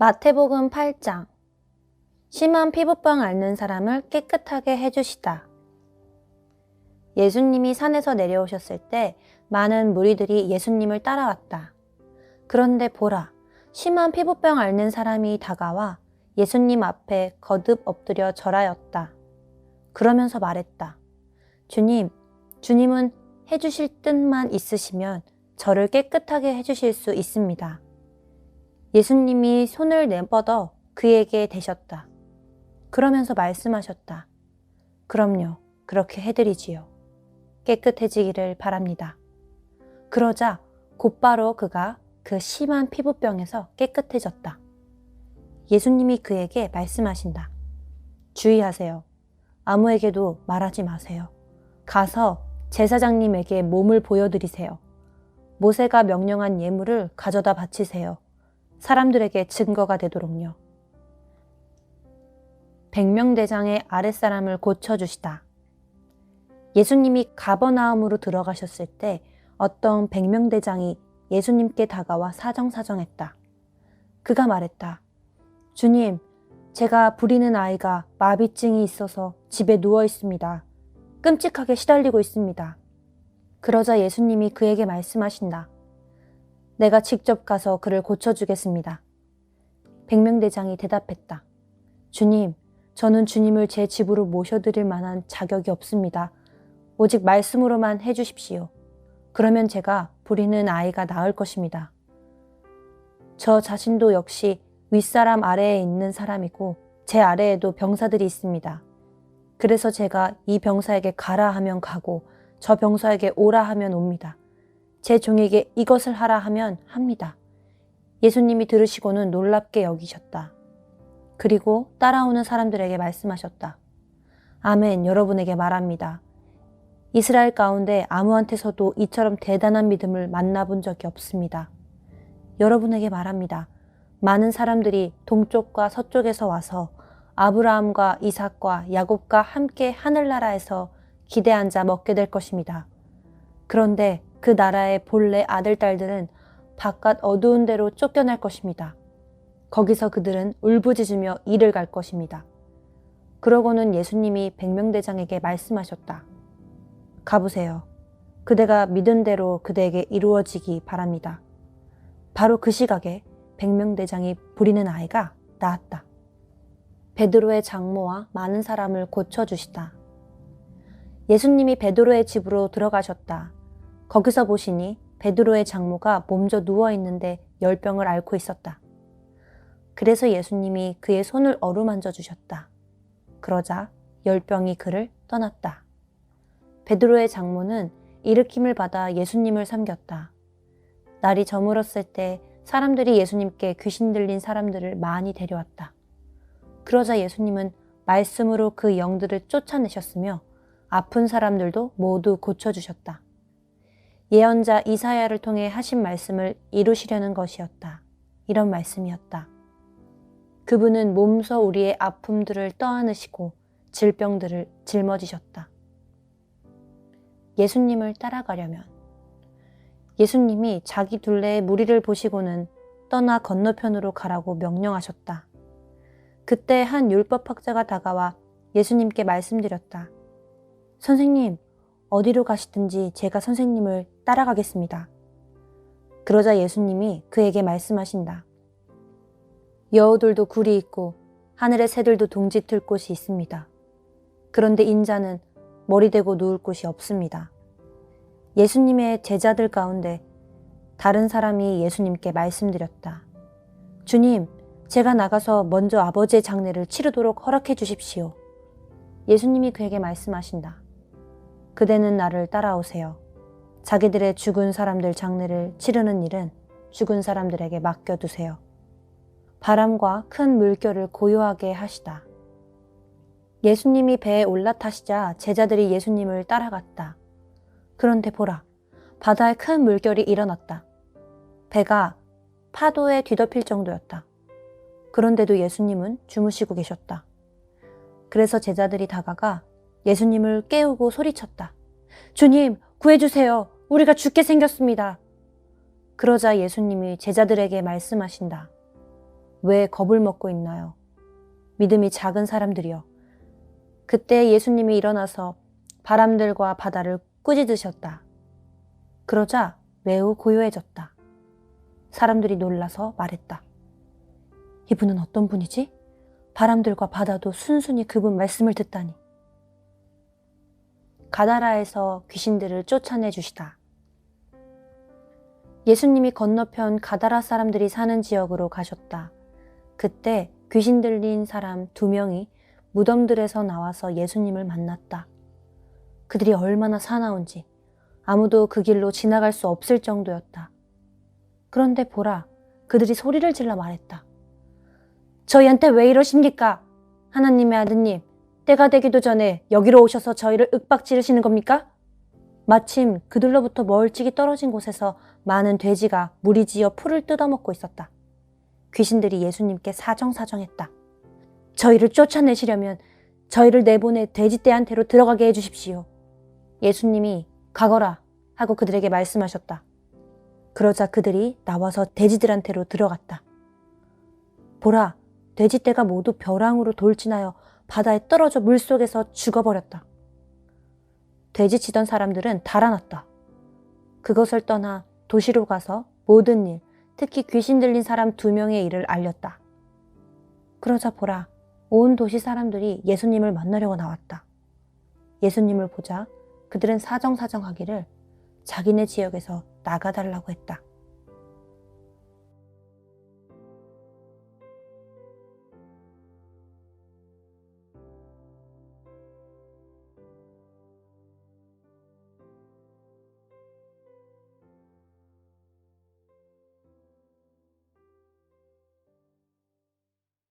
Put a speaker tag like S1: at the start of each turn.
S1: 마태복음 8장. 심한 피부병 앓는 사람을 깨끗하게 해주시다. 예수님이 산에서 내려오셨을 때 많은 무리들이 예수님을 따라왔다. 그런데 보라, 심한 피부병 앓는 사람이 다가와 예수님 앞에 거듭 엎드려 절하였다. 그러면서 말했다. 주님은 해주실 뜻만 있으시면 저를 깨끗하게 해주실 수 있습니다. 예수님이 손을 내뻗어 그에게 대셨다. 그러면서 말씀하셨다. 그럼요, 그렇게 해드리지요. 깨끗해지기를 바랍니다. 그러자 곧바로 그가 그 심한 피부병에서 깨끗해졌다. 예수님이 그에게 말씀하신다. 주의하세요. 아무에게도 말하지 마세요. 가서 제사장님에게 몸을 보여드리세요. 모세가 명령한 예물을 가져다 바치세요. 사람들에게 증거가 되도록요. 백명대장의 아랫사람을 고쳐주시다. 예수님이 가버나움으로 들어가셨을 때 어떤 백명대장이 예수님께 다가와 사정사정했다. 그가 말했다. 주님, 제가 부리는 아이가 마비증이 있어서 집에 누워 있습니다. 끔찍하게 시달리고 있습니다. 그러자 예수님이 그에게 말씀하신다. 내가 직접 가서 그를 고쳐주겠습니다. 백명대장이 대답했다. 주님, 저는 주님을 제 집으로 모셔드릴 만한 자격이 없습니다. 오직 말씀으로만 해주십시오. 그러면 제가 부리는 아이가 나을 것입니다. 저 자신도 역시 윗사람 아래에 있는 사람이고 제 아래에도 병사들이 있습니다. 그래서 제가 이 병사에게 가라 하면 가고 저 병사에게 오라 하면 옵니다. 제 종에게 이것을 하라 하면 합니다. 예수님이 들으시고는 놀랍게 여기셨다. 그리고 따라오는 사람들에게 말씀하셨다. 아멘, 여러분에게 말합니다. 이스라엘 가운데 아무한테서도 이처럼 대단한 믿음을 만나본 적이 없습니다. 여러분에게 말합니다. 많은 사람들이 동쪽과 서쪽에서 와서 아브라함과 이삭과 야곱과 함께 하늘나라에서 기대 앉아 먹게 될 것입니다. 그런데 그 나라의 본래 아들, 딸들은 바깥 어두운 데로 쫓겨날 것입니다. 거기서 그들은 울부짖으며 이를 갈 것입니다. 그러고는 예수님이 백명대장에게 말씀하셨다. 가보세요. 그대가 믿은 대로 그대에게 이루어지기 바랍니다. 바로 그 시각에 백명대장이 부리는 아이가 나았다. 베드로의 장모와 많은 사람을 고쳐주시다. 예수님이 베드로의 집으로 들어가셨다. 거기서 보시니 베드로의 장모가 몸져 누워있는데 열병을 앓고 있었다. 그래서 예수님이 그의 손을 어루만져 주셨다. 그러자 열병이 그를 떠났다. 베드로의 장모는 일으킴을 받아 예수님을 섬겼다. 날이 저물었을 때 사람들이 예수님께 귀신 들린 사람들을 많이 데려왔다. 그러자 예수님은 말씀으로 그 영들을 쫓아내셨으며 아픈 사람들도 모두 고쳐주셨다. 예언자 이사야를 통해 하신 말씀을 이루시려는 것이었다. 이런 말씀이었다. 그분은 몸소 우리의 아픔들을 떠안으시고 질병들을 짊어지셨다. 예수님을 따라가려면 예수님이 자기 둘레의 무리를 보시고는 떠나 건너편으로 가라고 명령하셨다. 그때 한 율법학자가 다가와 예수님께 말씀드렸다. 선생님, 어디로 가시든지 제가 선생님을 따라가겠습니다. 그러자 예수님이 그에게 말씀하신다. 여우들도 굴이 있고 하늘의 새들도 둥지 틀 곳이 있습니다. 그런데 인자는 머리 대고 누울 곳이 없습니다. 예수님의 제자들 가운데 다른 사람이 예수님께 말씀드렸다. 주님, 제가 나가서 먼저 아버지의 장례를 치르도록 허락해 주십시오. 예수님이 그에게 말씀하신다. 그대는 나를 따라오세요. 자기들의 죽은 사람들 장례를 치르는 일은 죽은 사람들에게 맡겨두세요. 바람과 큰 물결을 고요하게 하시다. 예수님이 배에 올라타시자 제자들이 예수님을 따라갔다. 그런데 보라, 바다에 큰 물결이 일어났다. 배가 파도에 뒤덮일 정도였다. 그런데도 예수님은 주무시고 계셨다. 그래서 제자들이 다가가 예수님을 깨우고 소리쳤다. 주님, 구해주세요. 우리가 죽게 생겼습니다. 그러자 예수님이 제자들에게 말씀하신다. 왜 겁을 먹고 있나요? 믿음이 작은 사람들이여. 그때 예수님이 일어나서 바람들과 바다를 꾸짖으셨다. 그러자 매우 고요해졌다. 사람들이 놀라서 말했다. 이분은 어떤 분이지? 바람들과 바다도 순순히 그분 말씀을 듣다니. 가다라에서 귀신들을 쫓아내 주시다. 예수님이 건너편 가다라 사람들이 사는 지역으로 가셨다. 그때 귀신 들린 사람 2명이 무덤들에서 나와서 예수님을 만났다. 그들이 얼마나 사나운지 아무도 그 길로 지나갈 수 없을 정도였다. 그런데 보라, 그들이 소리를 질러 말했다. 저희한테 왜 이러십니까? 하나님의 아드님, 때가 되기도 전에 여기로 오셔서 저희를 윽박지르시는 겁니까? 마침 그들로부터 멀찍이 떨어진 곳에서 많은 돼지가 무리지어 풀을 뜯어먹고 있었다. 귀신들이 예수님께 사정사정했다. 저희를 쫓아내시려면 저희를 내보내 돼지떼한테로 들어가게 해주십시오. 예수님이 가거라 하고 그들에게 말씀하셨다. 그러자 그들이 나와서 돼지들한테로 들어갔다. 보라, 돼지떼가 모두 벼랑으로 돌진하여 바다에 떨어져 물속에서 죽어버렸다. 돼지치던 사람들은 달아났다. 그것을 떠나 도시로 가서 모든 일, 특히 귀신 들린 사람 2명의 일을 알렸다. 그러자 보라, 온 도시 사람들이 예수님을 만나려고 나왔다. 예수님을 보자 그들은 사정사정하기를 자기네 지역에서 나가달라고 했다.